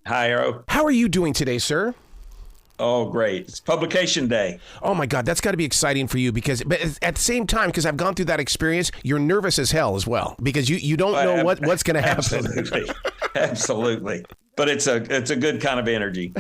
Hi, Arrow. How are you doing today, sir? Oh, great. It's publication day. Oh, my God. That's got to be exciting for you but at the same time, because I've gone through that experience, you're nervous as hell as well because you don't know what's going to happen. Absolutely. Absolutely. But it's a good kind of energy.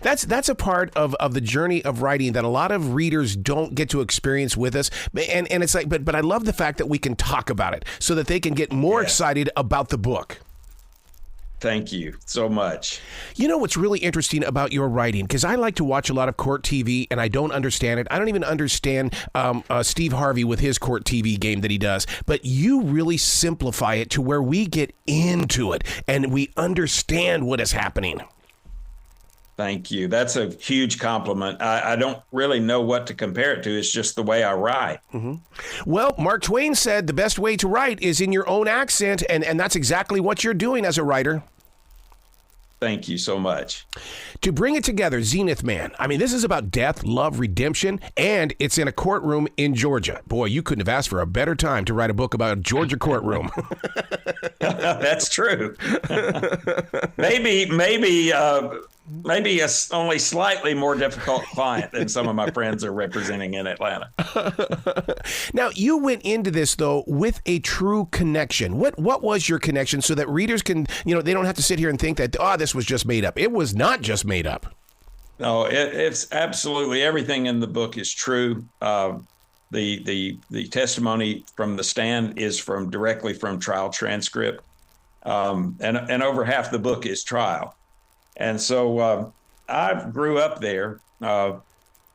That's a part of the journey of writing that a lot of readers don't get to experience with us. And it's like, but I love the fact that we can talk about it so that they can get more excited about the book. Thank you so much. You know what's really interesting about your writing, because I like to watch a lot of court TV and I don't understand it. I don't even understand Steve Harvey with his court TV game that he does. But you really simplify it to where we get into it and we understand what is happening. Thank you. That's a huge compliment. I don't really know what to compare it to. It's just the way I write. Mm-hmm. Well, Mark Twain said the best way to write is in your own accent, and that's exactly what you're doing as a writer. Thank you so much. To bring it together, Zenith Man. I mean, this is about death, love, redemption, and it's in a courtroom in Georgia. Boy, you couldn't have asked for a better time to write a book about a Georgia courtroom. That's true. Maybe a only slightly more difficult client than some of my friends are representing in Atlanta. Now, you went into this, though, with a true connection. What was your connection so that readers can, they don't have to sit here and think that, this was just made up. It was not just made up. No, it's absolutely everything in the book is true. The testimony from the stand is directly from trial transcript. And over half the book is trial. And so I grew up there.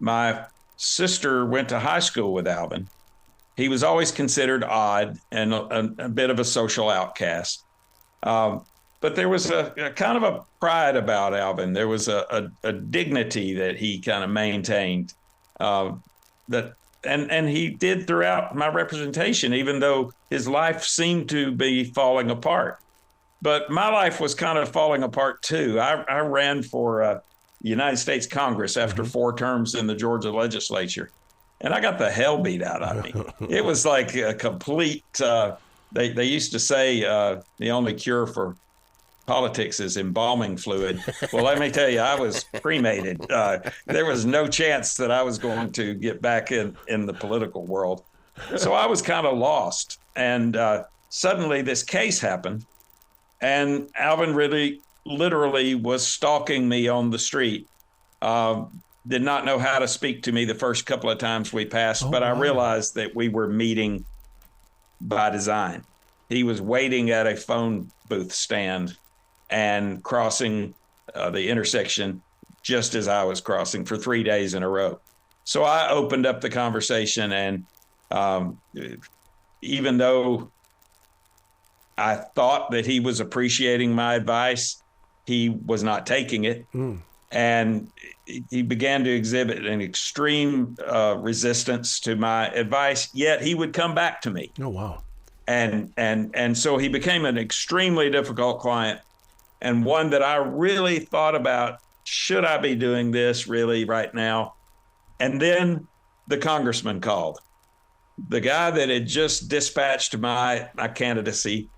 My sister went to high school with Alvin. He was always considered odd and a bit of a social outcast. But there was a kind of a pride about Alvin. There was a dignity that he kind of maintained and he did throughout my representation, even though his life seemed to be falling apart. But my life was kind of falling apart, too. I ran for United States Congress after 4 terms in the Georgia legislature, and I got the hell beat out of me. It was like a complete they used to say the only cure for politics is embalming fluid. Well, let me tell you, I was cremated. There was no chance that I was going to get back in the political world. So I was kind of lost. And suddenly this case happened. And Alvin Ridley literally was stalking me on the street. Did not know how to speak to me the first couple of times we passed, but I realized that we were meeting by design. He was waiting at a phone booth stand and crossing the intersection just as I was crossing for 3 days in a row. So I opened up the conversation, and even though I thought that he was appreciating my advice, he was not taking it. And he began to exhibit an extreme resistance to my advice, yet he would come back to me. Oh, wow. And so he became an extremely difficult client, and one that I really thought about, should I be doing this really right now? And then the congressman called, the guy that had just dispatched my candidacy.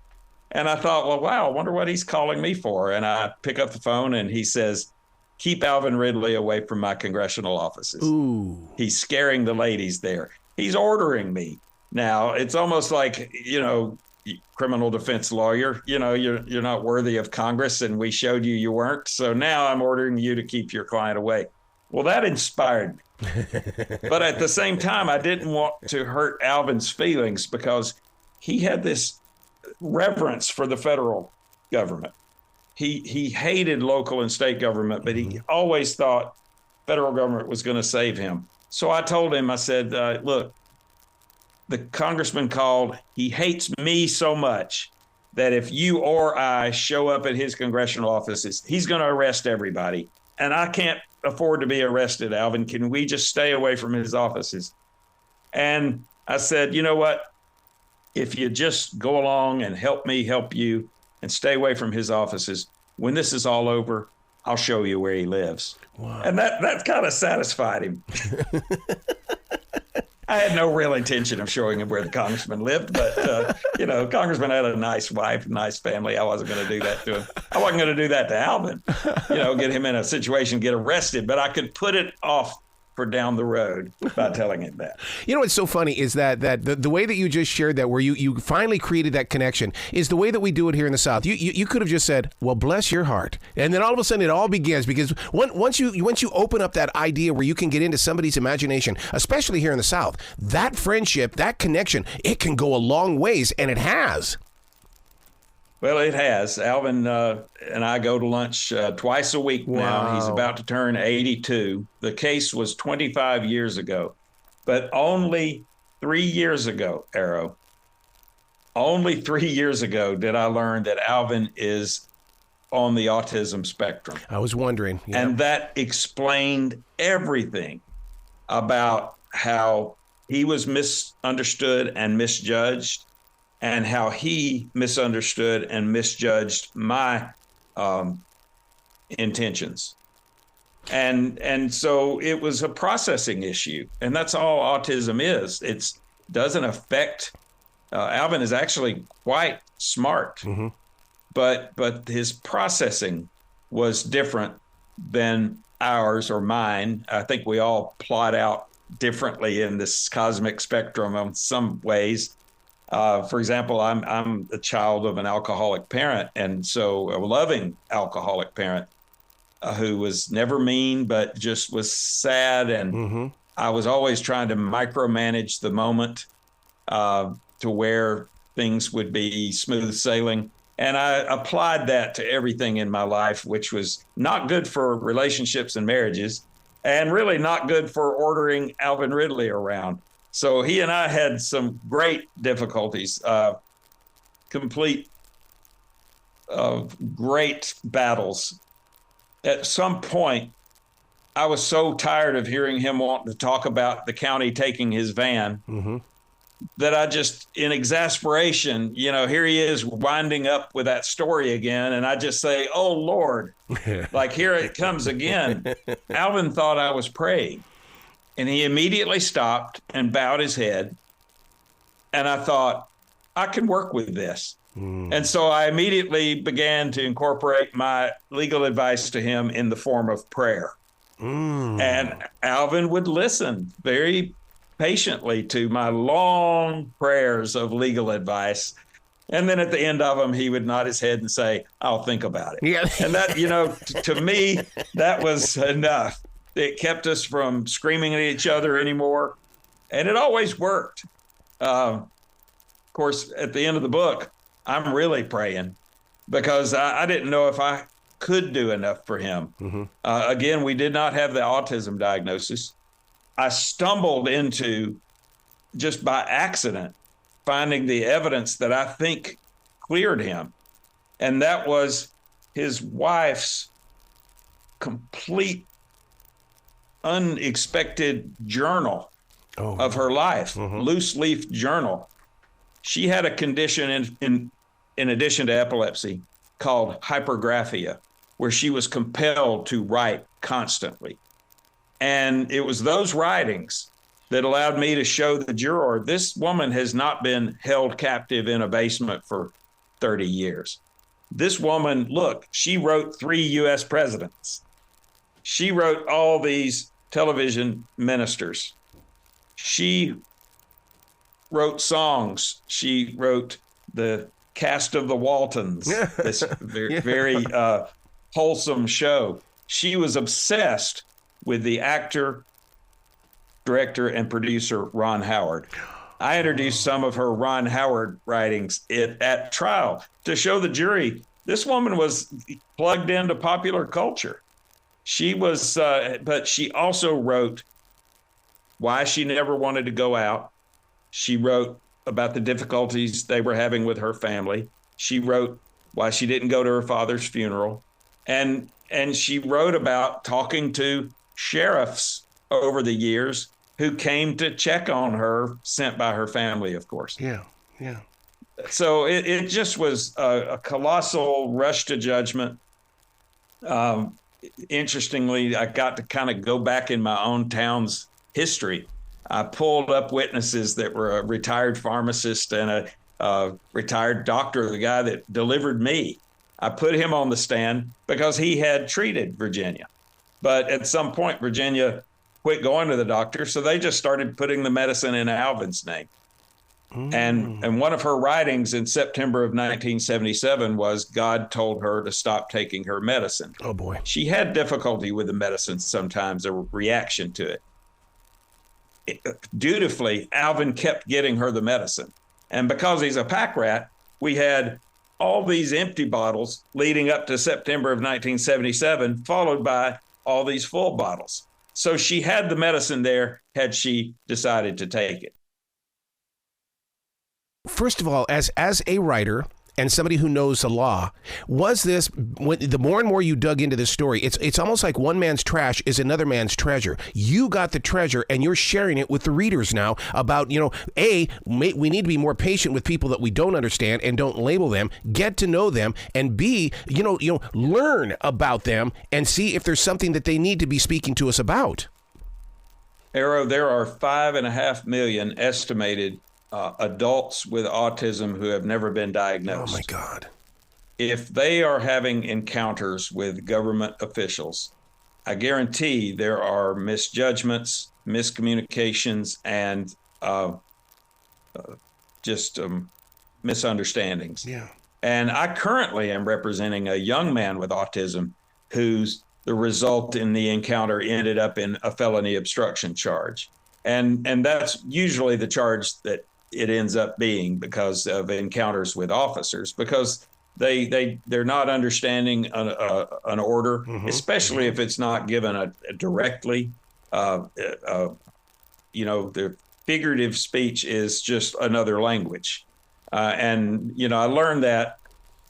And I thought, well, wow, I wonder what he's calling me for. And I pick up the phone and he says, keep Alvin Ridley away from my congressional offices. Ooh. He's scaring the ladies there. He's ordering me. Now, it's almost like, criminal defense lawyer, you're not worthy of Congress and we showed you weren't. So now I'm ordering you to keep your client away. Well, that inspired me. But at the same time, I didn't want to hurt Alvin's feelings because he had this reverence for the federal government. He hated local and state government, but he always thought federal government was going to save him. So I told him, I said, look, the congressman called. He hates me so much that if you or I show up at his congressional offices, he's going to arrest everybody. And I can't afford to be arrested, Alvin. Can we just stay away from his offices? And I said, you know what? If you just go along and help me help you and stay away from his offices, when this is all over, I'll show you where he lives. Wow. And that kind of satisfied him. I had no real intention of showing him where the congressman lived, but congressman had a nice wife, nice family. I wasn't going to do that to him. I wasn't going to do that to Alvin, get him in a situation, get arrested, but I could put it off for down the road by telling him that. You know what's so funny is that the way that you just shared that, where you finally created that connection, is the way that we do it here in the South. You could have just said, well, bless your heart. And then all of a sudden it all begins, because once you open up that idea where you can get into somebody's imagination, especially here in the South, that friendship, that connection, it can go a long ways, and it has. Well, it has. Alvin and I go to lunch twice a week now. Wow. He's about to turn 82. The case was 25 years ago, but only 3 years ago, Arrow, only 3 years ago did I learn that Alvin is on the autism spectrum. I was wondering. Yeah. And that explained everything about how he was misunderstood and misjudged, and how he misunderstood and misjudged my intentions. And so it was a processing issue. And that's all autism is. It doesn't affect, Alvin is actually quite smart, mm-hmm. but his processing was different than ours or mine. I think we all plot out differently in this cosmic spectrum in some ways. For example, I'm a child of an alcoholic parent, and so a loving alcoholic parent who was never mean, but just was sad. And mm-hmm. I was always trying to micromanage the moment to where things would be smooth sailing. And I applied that to everything in my life, which was not good for relationships and marriages, and really not good for ordering Alvin Ridley around. So he and I had some great difficulties, great battles. At some point, I was so tired of hearing him wanting to talk about the county taking his van mm-hmm. that I just, in exasperation, here he is winding up with that story again. And I just say, oh, Lord, like here it comes again. Alvin thought I was praying. And he immediately stopped and bowed his head. And I thought, I can work with this. Mm. And so I immediately began to incorporate my legal advice to him in the form of prayer. Mm. And Alvin would listen very patiently to my long prayers of legal advice. And then at the end of them, he would nod his head and say, I'll think about it. Yeah. And that, to me, that was enough. It kept us from screaming at each other anymore. And it always worked. Of course, at the end of the book, I'm really praying because I didn't know if I could do enough for him. Mm-hmm. Again, we did not have the autism diagnosis. I stumbled into, just by accident, finding the evidence that I think cleared him. And that was his wife's complete unexpected journal of her life, mm-hmm. loose leaf journal. She had a condition in addition to epilepsy called hypergraphia, where she was compelled to write constantly. And it was those writings that allowed me to show the juror, this woman has not been held captive in a basement for 30 years. This woman, look, she wrote 3 U.S. presidents. She wrote all these television ministers. She wrote songs. She wrote the cast of the Waltons, this very wholesome show. She was obsessed with the actor, director, and producer Ron Howard. I introduced some of her Ron Howard writings at trial to show the jury this woman was plugged into popular culture. She was, but she also wrote why she never wanted to go out. She wrote about the difficulties they were having with her family. She wrote why she didn't go to her father's funeral. And she wrote about talking to sheriffs over the years who came to check on her, sent by her family, of course. Yeah. So it just was a colossal rush to judgment. Interestingly, I got to kind of go back in my own town's history I pulled up witnesses that were a retired pharmacist and a retired doctor, the guy that delivered me. I put him on the stand because he had treated Virginia. But at some point, Virginia quit going to the doctor, so they just started putting the medicine in Alvin's name. And one of her writings in September of 1977 was God told her to stop taking her medicine. Oh, boy. She had difficulty with the medicine sometimes, a reaction to it. Dutifully, Alvin kept getting her the medicine. And because he's a pack rat, we had all these empty bottles leading up to September of 1977, followed by all these full bottles. So she had the medicine there had she decided to take it. First of all, as a writer and somebody who knows the law, was this, the more and more you dug into this story, it's almost like one man's trash is another man's treasure. You got the treasure and you're sharing it with the readers now about, A, we need to be more patient with people that we don't understand and don't label them, get to know them, and B, learn about them and see if there's something that they need to be speaking to us about. Arrow, there are 5.5 million estimated adults with autism who have never been diagnosed. Oh, my God. If they are having encounters with government officials, I guarantee there are misjudgments, miscommunications, and just misunderstandings. Yeah. And I currently am representing a young man with autism whose the result in the encounter ended up in a felony obstruction charge. And that's usually the charge that it ends up being because of encounters with officers, because they're not understanding an order, especially if it's not given directly. The figurative speech is just another language. And I learned that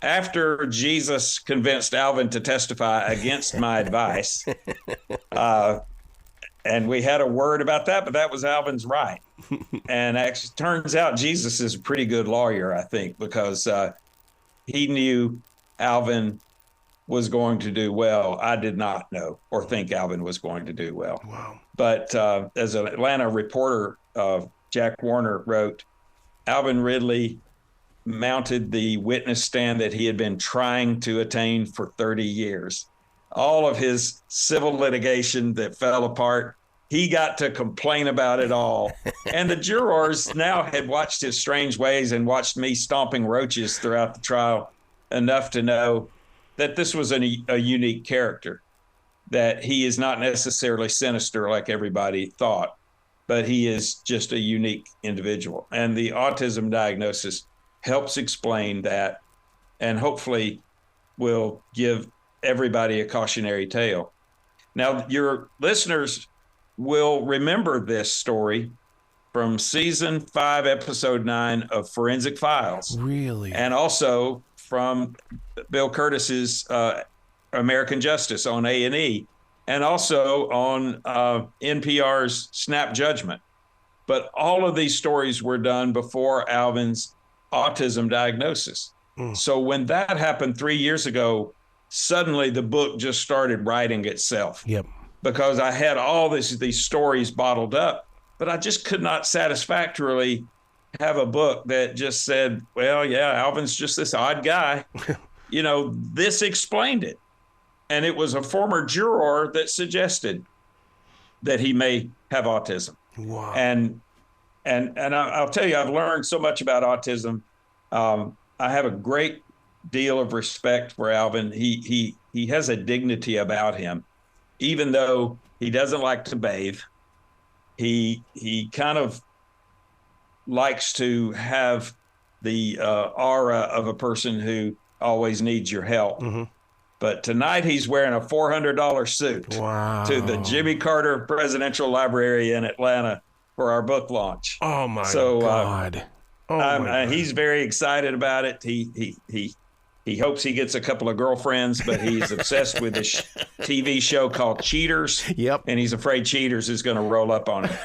after Jesus convinced Alvin to testify against my advice. And we had a word about that, but that was Alvin's right. And actually, turns out Jesus is a pretty good lawyer, I think, because he knew Alvin was going to do well. I did not know or think Alvin was going to do well. Wow. But as an Atlanta reporter, Jack Warner wrote, Alvin Ridley mounted the witness stand that he had been trying to attain for 30 years. All of his civil litigation that fell apart, he got to complain about it all. And the jurors now had watched his strange ways and watched me stomping roaches throughout the trial enough to know that this was a unique character, that he is not necessarily sinister like everybody thought, but he is just a unique individual. And the autism diagnosis helps explain that and hopefully will give everybody a cautionary tale. Now, your listeners will remember this story from season 5, episode 9 of Forensic Files. Really? And also from Bill Curtis's American Justice on A&E, and also on NPR's Snap Judgment. But all of these stories were done before Alvin's autism diagnosis. So when that happened 3 years ago, suddenly the book just started writing itself. Yep. Because I had all these stories bottled up, but I just could not satisfactorily have a book that just said, well, yeah, Alvin's just this odd guy. This explained it. And it was a former juror that suggested that he may have autism. Wow. And I'll tell you, I've learned so much about autism. I have a great deal of respect for Alvin. He has a dignity about him, even though he doesn't like to bathe. He kind of likes to have the aura of a person who always needs your help. Mm-hmm. But tonight he's wearing a $400 suit to the Jimmy Carter Presidential Library in Atlanta for our book launch. Oh my God! He's very excited about it. He hopes he gets a couple of girlfriends, but he's obsessed with this TV show called Cheaters. Yep. And he's afraid Cheaters is going to roll up on him.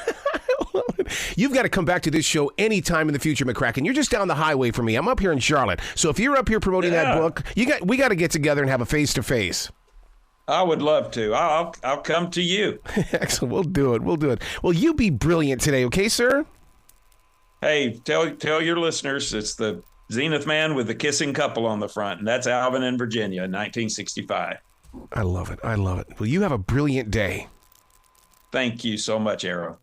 You've got to come back to this show anytime in the future, McCracken. You're just down the highway from me. I'm up here in Charlotte. So if you're up here promoting that book, we got to get together and have a face-to-face. I would love to. I'll come to you. Excellent. We'll do it. We'll do it. Well, you be brilliant today, okay, sir? Hey, tell your listeners it's the Zenith Man with the kissing couple on the front, and that's Alvin in Virginia in 1965. I love it. I love it. Well, you have a brilliant day. Thank you so much, Arrow.